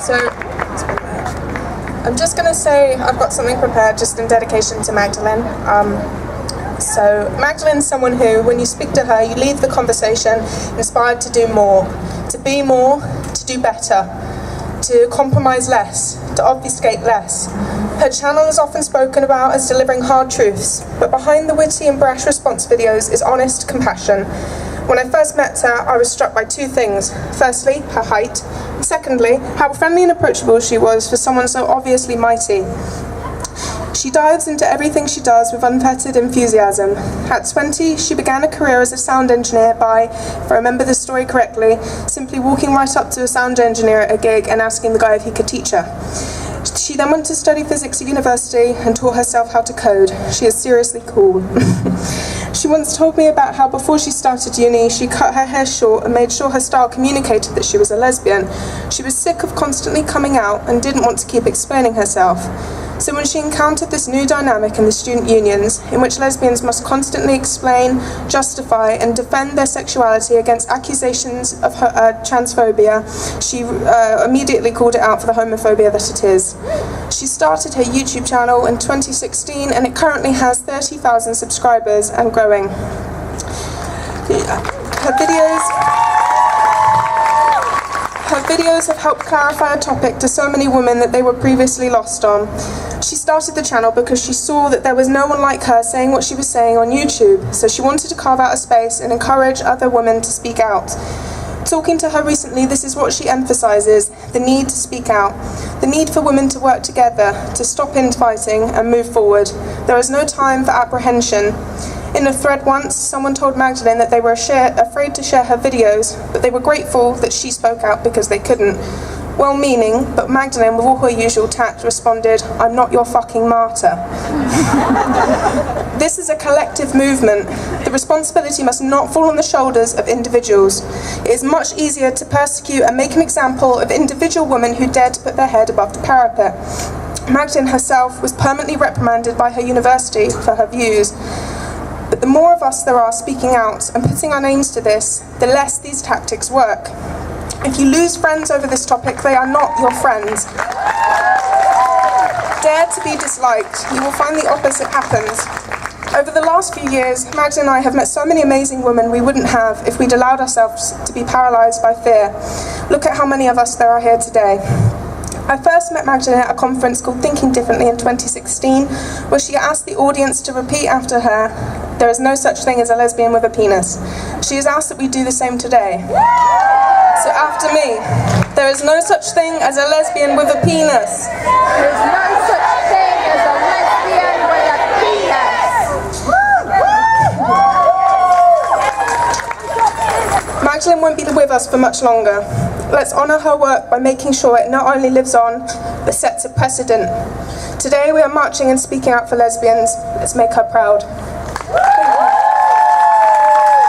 So, I'm just going to say I've got something prepared just in dedication to Magdalen. So Magdalen's someone who, when you speak to her, you leave the conversation inspired to do more, to be more, to do better, to compromise less, to obfuscate less. Her channel is often spoken about as delivering hard truths, but behind the witty and brash response videos is honest compassion. When I first met her, I was struck by two things. Firstly, her height. Secondly, how friendly and approachable she was for someone so obviously mighty. She dives into everything she does with unfettered enthusiasm. At 20, she began a career as a sound engineer by, if I remember the story correctly, simply walking right up to a sound engineer at a gig and asking the guy if he could teach her. She then went to study physics at university and taught herself how to code. She is seriously cool. She once told me about how before she started uni, she cut her hair short and made sure her style communicated that she was a lesbian. She was sick of constantly coming out and didn't want to keep explaining herself. So when she encountered this new dynamic in the student unions, in which lesbians must constantly explain, justify, and defend their sexuality against accusations of transphobia, she immediately called it out for the homophobia that it is. She started her YouTube channel in 2016, and it currently has 30,000 subscribers and growing. Her videos have helped clarify a topic to so many women that they were previously lost on. She started the channel because she saw that there was no one like her saying what she was saying on YouTube, so she wanted to carve out a space and encourage other women to speak out. Talking to her recently, this is what she emphasises: the need to speak out, the need for women to work together, to stop infighting and move forward. There is no time for apprehension. In a thread once, someone told Magdalen that they were afraid to share her videos, but they were grateful that she spoke out because they couldn't. Well-meaning, but Magdalen, with all her usual tact, responded, "I'm not your fucking martyr." This is a collective movement. The responsibility must not fall on the shoulders of individuals. It is much easier to persecute and make an example of individual women who dare to put their head above the parapet. Magdalen herself was permanently reprimanded by her university for her views. But the more of us there are speaking out and putting our names to this, the less these tactics work. If you lose friends over this topic, they are not your friends. Dare to be disliked. You will find the opposite happens. Over the last few years, Magda and I have met so many amazing women we wouldn't have if we'd allowed ourselves to be paralysed by fear. Look at how many of us there are here today. I first met Magdalen at a conference called Thinking Differently in 2016, where she asked the audience to repeat after her, "There is no such thing as a lesbian with a penis." She has asked that we do the same today. So after me, there is no such thing as a lesbian with a penis. There is no such thing as a lesbian with a penis. Magdalen won't be with us for much longer. Let's honour her work by making sure it not only lives on, but sets a precedent. Today we are marching and speaking out for lesbians. Let's make her proud.